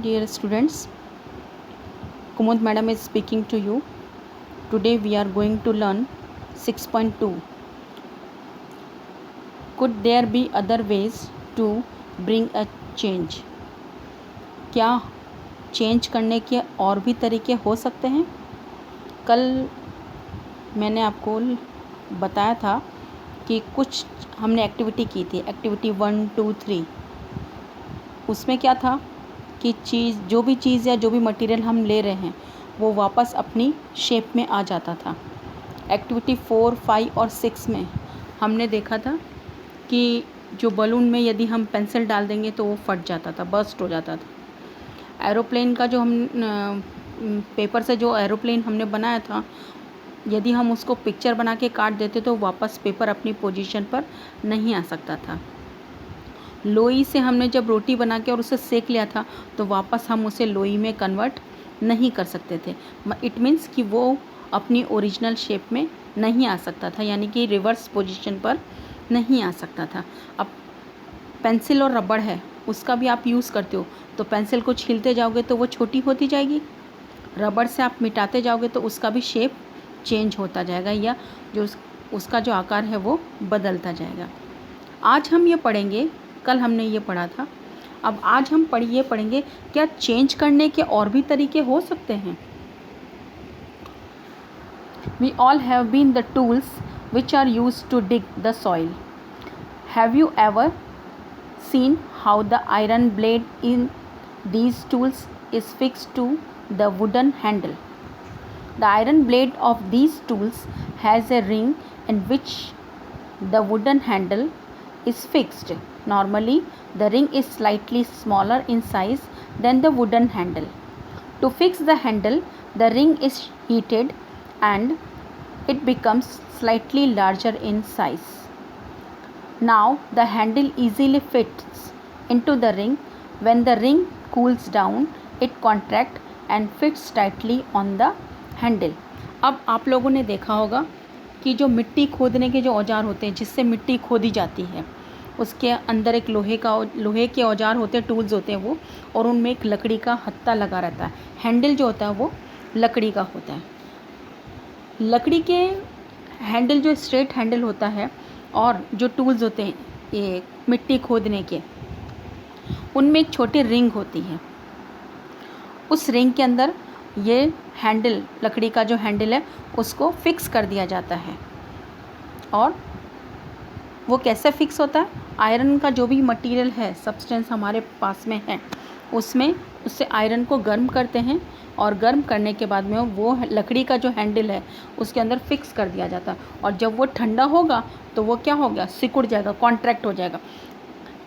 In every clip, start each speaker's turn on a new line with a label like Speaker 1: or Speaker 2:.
Speaker 1: dear students, Kumud madam is speaking to you. Today we are going to learn 6.2. Could there be other ways to bring a change? क्या change करने के और भी तरीके हो सकते हैं? कल मैंने आपको बताया था कि कुछ हमने एक्टिविटी की थी, एक्टिविटी 1, 2, 3। उसमें क्या था कि जो भी चीज़ या जो भी मटेरियल हम ले रहे हैं वो वापस अपनी शेप में आ जाता था। एक्टिविटी 4, 5 और 6 में हमने देखा था कि जो बलून में यदि हम पेंसिल डाल देंगे तो वो फट जाता था, बर्स्ट हो जाता था। एरोप्लेन का जो हम पेपर से जो एरोप्लेन हमने बनाया था, यदि हम उसको पिक्चर बना के काट देते तो वापस पेपर अपनी पोजीशन पर नहीं आ सकता था। लोई से हमने जब रोटी बना के और उसे सेक लिया था तो वापस हम उसे लोई में कन्वर्ट नहीं कर सकते थे। इट मीन्स कि वो अपनी ओरिजिनल शेप में नहीं आ सकता था, यानी कि रिवर्स पोजीशन पर नहीं आ सकता था। अब पेंसिल और रबड़ है, उसका भी आप यूज़ करते हो, तो पेंसिल को छीलते जाओगे तो वो छोटी होती जाएगी, रबड़ से आप मिटाते जाओगे तो उसका भी शेप चेंज होता जाएगा, या जो उसका जो आकार है वो बदलता जाएगा। आज हम ये पढ़ेंगे, कल हमने ये पढ़ा था, अब आज हम ये पढ़ेंगे क्या चेंज करने के और भी तरीके हो सकते हैं। We all have been the tools which are used to dig the soil. Have you ever seen how the iron blade in these tools is fixed to the wooden handle? The iron blade of these tools has a ring in which the wooden handle is fixed. Normally, the ring is slightly smaller in size than the wooden handle. To fix the handle, the ring is heated and it becomes slightly larger in size. Now, the handle easily fits into the ring. When the ring cools down, it contracts and fits tightly on the handle. अब आप लोगों ने देखा होगा कि जो मिट्टी खोदने के जो औजार होते हैं, जिससे मिट्टी खोदी जाती है, उसके अंदर एक लोहे के औजार होते हैं, टूल्स होते हैं वो, और उनमें एक लकड़ी का हत्था लगा रहता है। हैंडल जो होता है वो लकड़ी का होता है। लकड़ी के हैंडल जो स्ट्रेट हैंडल होता है, और जो टूल्स होते हैं ये मिट्टी खोदने के, उनमें एक छोटी रिंग होती है। उस रिंग के अंदर ये हैंडल, लकड़ी का जो हैंडल है, उसको फिक्स कर दिया जाता है। और वो कैसे फिक्स होता है? आयरन का जो भी मटेरियल है, सब्सटेंस हमारे पास में है, उससे आयरन को गर्म करते हैं, और गर्म करने के बाद में वो लकड़ी का जो हैंडल है उसके अंदर फिक्स कर दिया जाता है। और जब वो ठंडा होगा तो वो क्या हो गया, सिकुड़ जाएगा, कॉन्ट्रैक्ट हो जाएगा।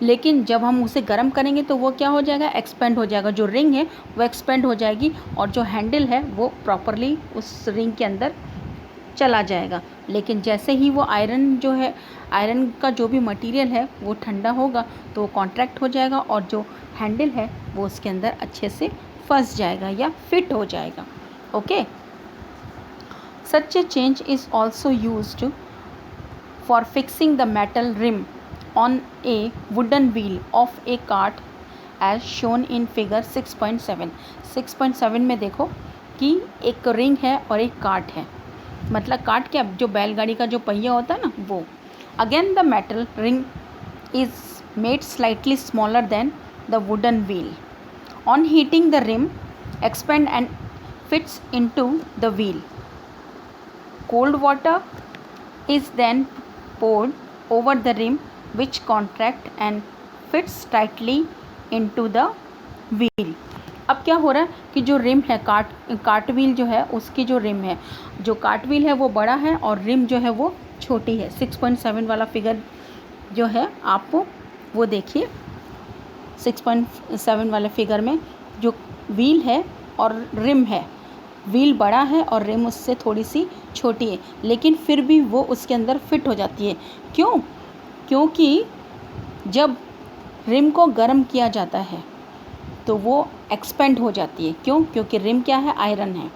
Speaker 1: लेकिन जब हम उसे गर्म करेंगे तो वो क्या हो जाएगा, एक्सपेंड हो जाएगा। जो रिंग है वो एक्सपेंड हो जाएगी, और जो हैंडल है वो प्रॉपरली उस रिंग के अंदर चला जाएगा। लेकिन जैसे ही वो आयरन जो है, आयरन का जो भी मटेरियल है वो ठंडा होगा तो वो कॉन्ट्रैक्ट हो जाएगा, और जो हैंडल है वो उसके अंदर अच्छे से फंस जाएगा या फिट हो जाएगा। Okay, such a change is also used for fixing the metal rim on a wooden wheel of a cart as shown in figure 6.7। 6.7 में देखो कि एक रिंग है और एक कार्ट है, मतलब कार्ट क्या, जो बैलगाड़ी का जो पहिया होता है ना वो। Again the metal ring is made slightly smaller than the wooden wheel. On heating the rim expand and fits into the wheel. Cold water is then poured over the rim which contract and fits tightly into the wheel। अब क्या हो रहा है कि जो rim है, cart wheel जो है, उसकी जो रिम है, जो कार्ट व्हील है वो बड़ा है और रिम जो है वो छोटी है। 6.7 वाला फिगर जो है आप वो देखिए। 6.7 वाले फिगर में जो व्हील है और रिम है, व्हील बड़ा है और रिम उससे थोड़ी सी छोटी है, लेकिन फिर भी वो उसके अंदर फिट हो जाती है। क्यों? क्योंकि जब रिम को गर्म किया जाता है तो वो एक्सपेंड हो जाती है। क्यों? क्योंकि रिम क्या है, आयरन है,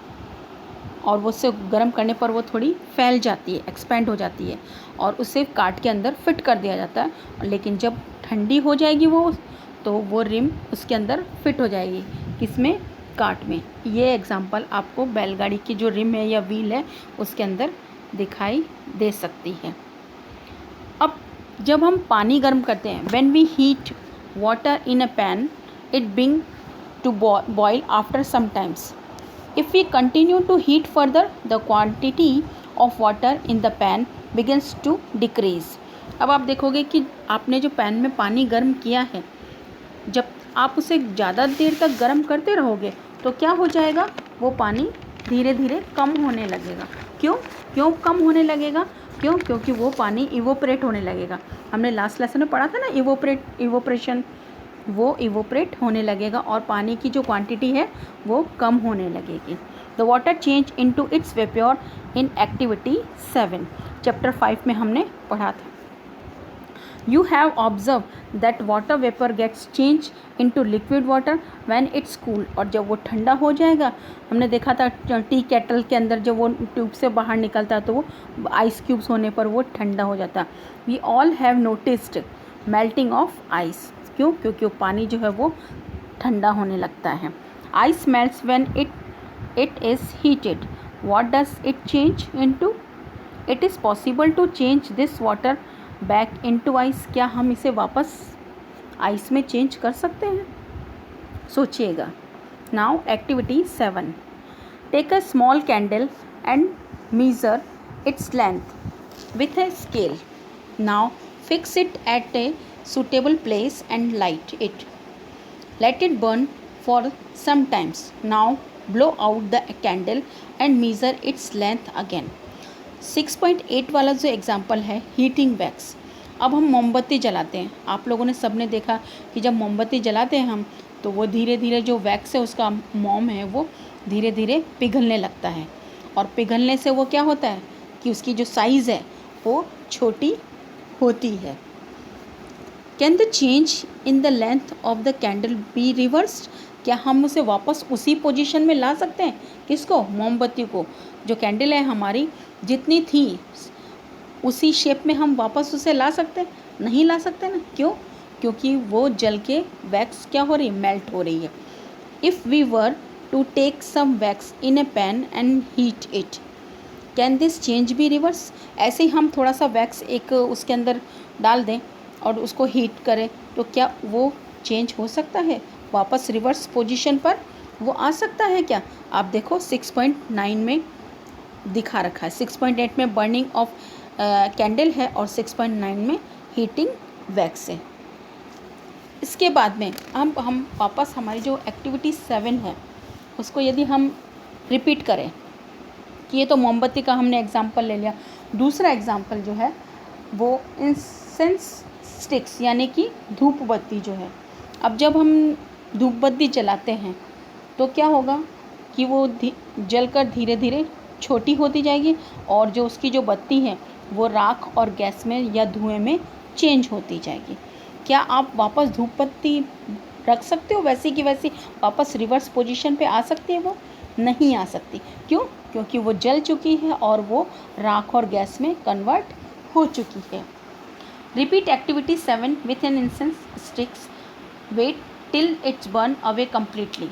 Speaker 1: और वो उससे गर्म करने पर वो थोड़ी फैल जाती है, एक्सपेंड हो जाती है, और उसे काट के अंदर फिट कर दिया जाता है। लेकिन जब ठंडी हो जाएगी वो, तो वो रिम उसके अंदर फिट हो जाएगी। किसमें, कार्ट में। ये एग्जाम्पल आपको बैलगाड़ी की जो रिम है या व्हील है उसके अंदर दिखाई दे सकती है। अब जब हम पानी गर्म करते हैं, when we heat water in a pan it begins to boil after some times. If we continue to heat further the quantity of water in the pan begins to decrease. अब आप देखोगे कि आपने जो पैन में पानी गर्म किया है, जब आप उसे ज़्यादा देर तक गर्म करते रहोगे तो क्या हो जाएगा, वो पानी धीरे धीरे कम होने लगेगा। क्यों कम होने लगेगा? क्योंकि वो पानी इवोपरेट होने लगेगा। हमने लास्ट लेसन में पढ़ा था ना, इवोपरेशन, वो इवोपरेट होने लगेगा और पानी की जो क्वांटिटी है वो कम होने लगेगी। The water change into its vapour in activity 7, chapter 5 में हमने पढ़ा था। You have observed that water vapor gets changed into liquid water when it's cool। और जब वो ठंडा हो जाएगा, हमने देखा था टी केटल के अंदर जब वो ट्यूब से बाहर निकलता तो वो आइस क्यूब्स होने पर वो ठंडा हो जाता। We all have noticed melting of ice. क्योंकि वो पानी जो है वो ठंडा होने लगता है। Ice melts when it is heated. What does it change into? It is possible to change this water back into ice. क्या हम इसे वापस आइस में चेंज कर सकते हैं? सोचिएगा। Now activity 7, take a small candle and measure its length with a scale. Now fix it at a suitable place and light it. Let it burn for some times. Now blow out the candle and measure its length again. 6.8 वाला जो example है heating wax. अब हम मोमबत्ती जलाते हैं। आप लोगों ने सबने देखा कि जब मोमबत्ती जलाते हैं हम, तो वो धीरे धीरे जो वैक्स है उसका मोम है वो धीरे धीरे पिघलने लगता है। और पिघलने से वो क्या होता है कि उसकी जो साइज़ है वो छोटी होती है। Can the change in the length of the candle be reversed? क्या हम उसे वापस उसी पोजीशन में ला सकते हैं? किसको? मोमबत्ती को। जो कैंडल है हमारी जितनी थी उसी शेप में हम वापस उसे ला सकते हैं? नहीं ला सकते ना। क्योंकि वो जल के वैक्स क्या हो रही है, मेल्ट हो रही है। If we were to take some wax in a pan and heat it, can this change be reverse? ऐसे ही हम थोड़ा सा वैक्स एक उसके अंदर डाल दें और उसको हीट करें तो क्या वो चेंज हो सकता है? वापस रिवर्स पोजीशन पर वो आ सकता है क्या? आप देखो 6.9 में दिखा रखा है। 6.8 में बर्निंग ऑफ कैंडल है और 6.9 में हीटिंग वैक्स है। इसके बाद में हम वापस हमारी जो एक्टिविटी 7 है उसको यदि हम रिपीट करें कि ये तो मोमबत्ती का हमने एग्जाम्पल ले लिया। दूसरा एग्जाम्पल जो है वो इंसेंस स्टिक्स यानी कि धूप बत्ती जो है। अब जब हम धूप बत्ती जलाते हैं तो क्या होगा कि वो जलकर धीरे धीरे छोटी होती जाएगी और जो उसकी जो बत्ती है वो राख और गैस में या धुएं में चेंज होती जाएगी। क्या आप वापस धूप बत्ती रख सकते हो वैसी की वैसी? वापस रिवर्स पोजीशन पे आ सकती है? वो नहीं आ सकती। क्योंकि वो जल चुकी है और वो राख और गैस में कन्वर्ट हो चुकी है। Repeat activity 7 with an incense sticks. Wait till it's burn away completely.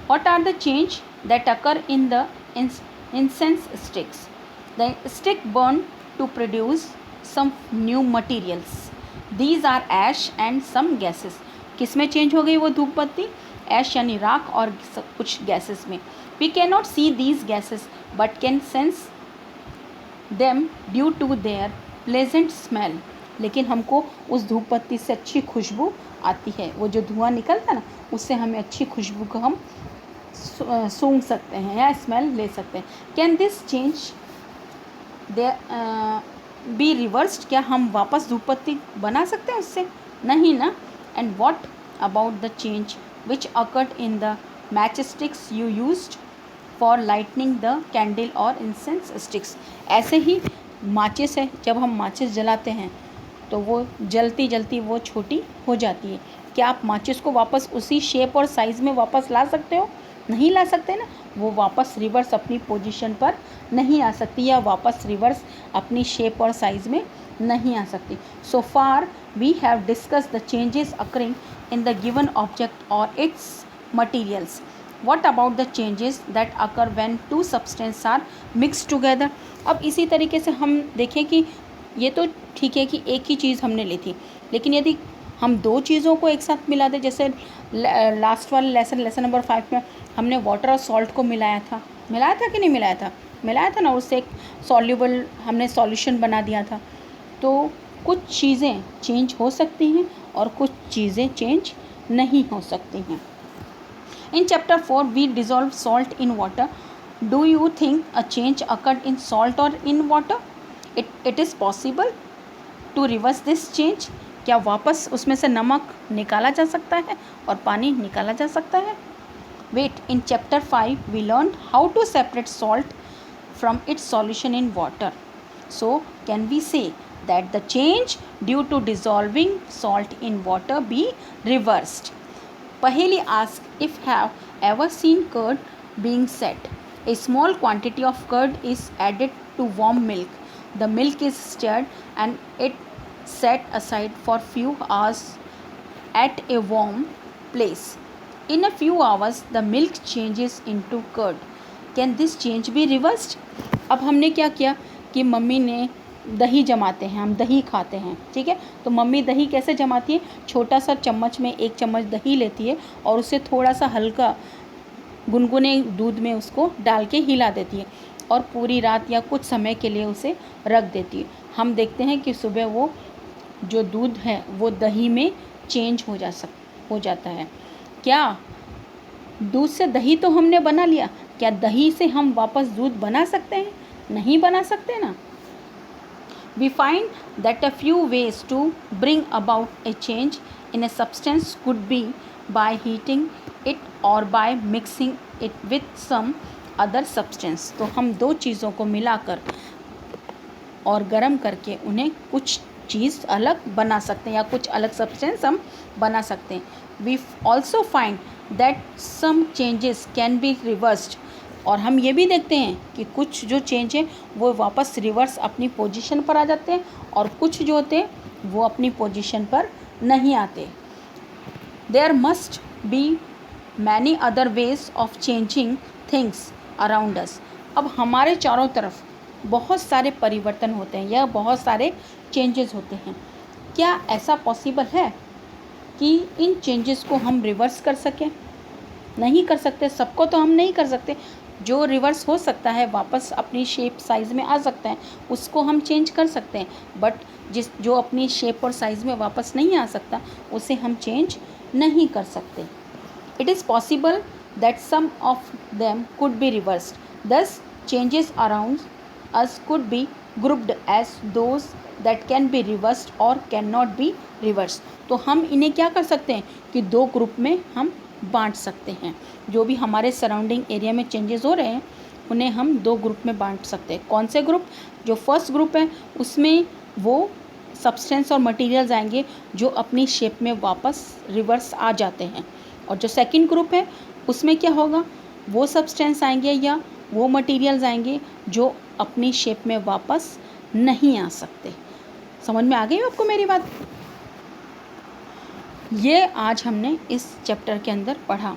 Speaker 1: What are the change that occur in the incense sticks? The stick burn to produce some new materials. These are ash and some gases. किस में change हो गई वो धूप बत्ती? ऐश यानी राख और कुछ गैसेस में। We cannot see these gases but can sense them due to their pleasant smell. लेकिन हमको उस धूप बत्ती से अच्छी खुशबू आती है। वो जो धुआं निकलता है ना उससे हमें अच्छी खुशबू को हम सूंघ सकते हैं या स्मेल ले सकते हैं। Can this change be reversed? क्या हम वापस धूप बत्ती बना सकते हैं उससे? नहीं ना। And what about the change which occurred in the match sticks you used for lightning the candle और इंसेंस स्टिक्स? ऐसे ही माचिस है, जब हम माचिस जलाते हैं तो वो जलती जलती वो छोटी हो जाती है। क्या आप माचिस को वापस उसी शेप और साइज़ में वापस ला सकते हो? नहीं ला सकते ना। वो वापस रिवर्स अपनी पोजीशन पर नहीं आ सकती या वापस रिवर्स अपनी शेप और साइज़ में नहीं आ सकती। So far we have discussed the changes occurring in the given object और its materials. What about the changes that occur when two substances are mixed together? अब इसी तरीके से हम देखें कि ये तो ठीक है कि एक ही चीज़ हमने ली थी, लेकिन यदि हम दो चीज़ों को एक साथ मिला दें, जैसे लास्ट वाले लेसन नंबर 5 में हमने वाटर और सॉल्ट को मिलाया था कि नहीं मिलाया था ना, उससे एक सॉल्यूबल हमने सॉल्यूशन बना दिया था। तो कुछ चीज़ें चेंज हो सकती हैं और कुछ चीज़ें चेंज नहीं हो सकती हैं। In chapter 4 we dissolve salt in water. Do you think a change occurred in salt or in water? It is possible to reverse this change. क्या वापस उसमें से नमक निकाला जा सकता है और पानी निकाला जा सकता है? Wait, in chapter 5 we learned how to separate salt from its solution in water. So can we say that the change due to dissolving salt in water be reversed? Paheli asks if have ever seen curd being set. A small quantity of curd is added to warm milk. The milk is stirred and it set aside for few hours at a warm place. In a few hours the milk changes into curd. Can this change be reversed? अब हमने क्या किया कि mummy ने दही जमाते हैं, हम दही खाते हैं, ठीक है। तो मम्मी दही कैसे जमाती है, छोटा सा चम्मच में 1 चम्मच दही लेती है और उसे थोड़ा सा हल्का गुनगुने दूध में उसको डाल के हिला देती है और पूरी रात या कुछ समय के लिए उसे रख देती है। हम देखते हैं कि सुबह वो जो दूध है वो दही में चेंज हो जाता है। क्या दूध से दही तो हमने बना लिया, क्या दही से हम वापस दूध बना सकते हैं? नहीं बना सकते ना। We find that a few ways to bring about a change in a substance could be by heating it or by mixing it with some other substance. तो हम दो चीज़ों को मिलाकर और गर्म करके उन्हें कुछ चीज़ अलग बना सकते हैं या कुछ अलग सब्सटेंस हम बना सकते हैं। We also find that some changes can be reversed. और हम ये भी देखते हैं कि कुछ जो चेंज है वो वापस रिवर्स अपनी पोजीशन पर आ जाते हैं और कुछ जो होते हैं वो अपनी पोजीशन पर नहीं आते। There must be many other ways of changing things around us. अब हमारे चारों तरफ बहुत सारे परिवर्तन होते हैं या बहुत सारे चेंजेस होते हैं। क्या ऐसा पॉसिबल है कि इन चेंजेस को हम रिवर्स कर सकें? नहीं कर सकते, सबको तो हम नहीं कर सकते। जो रिवर्स हो सकता है वापस अपनी शेप साइज़ में आ सकता है, उसको हम चेंज कर सकते हैं, बट जो अपनी शेप और साइज़ में वापस नहीं आ सकता उसे हम चेंज नहीं कर सकते। It is possible that some of them could be reversed, these changes around us could be grouped as those that can be reversed और कैन नॉट बी रिवर्स्ड। तो हम इन्हें क्या कर सकते हैं कि दो ग्रुप में हम बांट सकते हैं। जो भी हमारे सराउंडिंग एरिया में चेंजेस हो रहे हैं उन्हें हम दो ग्रुप में बांट सकते हैं। कौन से ग्रुप? जो फर्स्ट ग्रुप है उसमें वो सब्सटेंस और मटेरियल्स आएंगे जो अपनी शेप में वापस रिवर्स आ जाते हैं, और जो सेकंड ग्रुप है उसमें क्या होगा, वो सब्सटेंस आएंगे या वो मटेरियल्स आएंगे जो अपनी शेप में वापस नहीं आ सकते। समझ में आ गई आपको मेरी बात? ये आज हमने इस चैप्टर के अंदर पढ़ा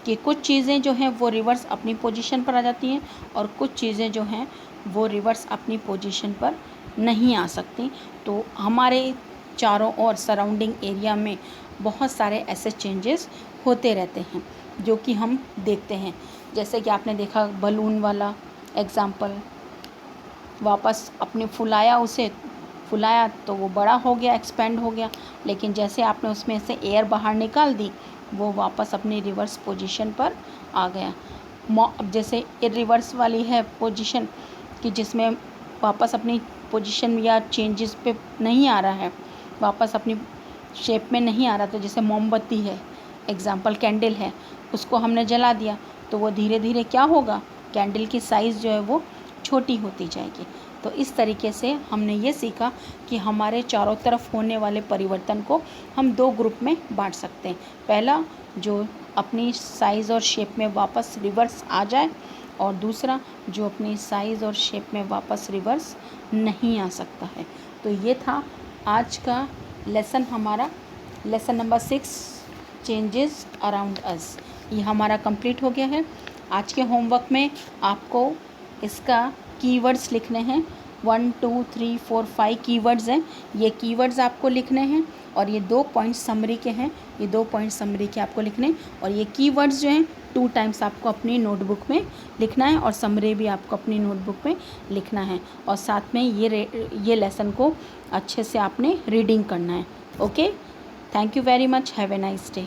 Speaker 1: कि कुछ चीज़ें जो हैं वो रिवर्स अपनी पोजीशन पर आ जाती हैं और कुछ चीज़ें जो हैं वो रिवर्स अपनी पोजीशन पर नहीं आ सकती। तो हमारे चारों ओर सराउंडिंग एरिया में बहुत सारे ऐसे चेंजेस होते रहते हैं जो कि हम देखते हैं। जैसे कि आपने देखा बलून वाला एग्ज़ाम्पल, वापस अपने फुलाया तो वो बड़ा हो गया, एक्सपेंड हो गया, लेकिन जैसे आपने उसमें से एयर बाहर निकाल दी वो वापस अपनी रिवर्स पोजीशन पर आ गया। अब जैसे रिवर्स वाली है पोजीशन कि जिसमें वापस अपनी पोजीशन या चेंजेस पे नहीं आ रहा है, वापस अपनी शेप में नहीं आ रहा, तो जैसे मोमबत्ती है, एग्ज़ाम्पल कैंडल है, उसको हमने जला दिया तो वो धीरे धीरे क्या होगा, कैंडल की साइज़ जो है वो छोटी होती जाएगी। तो इस तरीके से हमने ये सीखा कि हमारे चारों तरफ होने वाले परिवर्तन को हम दो ग्रुप में बांट सकते हैं। पहला जो अपनी साइज़ और शेप में वापस रिवर्स आ जाए, और दूसरा जो अपनी साइज़ और शेप में वापस रिवर्स नहीं आ सकता है। तो ये था आज का लेसन, हमारा लेसन नंबर 6, चेंजेस अराउंड अस। ये हमारा कंप्लीट हो गया है। आज के होमवर्क में आपको इसका कीवर्ड्स लिखने हैं। 1 2 3 4 5 कीवर्ड्स हैं। ये कीवर्ड्स आपको लिखने हैं और ये 2 पॉइंट समरी के हैं। ये 2 पॉइंट समरी के आपको लिखने, और ये कीवर्ड्स जो हैं 2 टाइम्स आपको अपनी नोटबुक में लिखना है और समरी भी आपको अपनी नोटबुक में लिखना है। और साथ में ये लेसन को अच्छे से आपने रीडिंग करना है। Okay, thank you very much, have a nice day.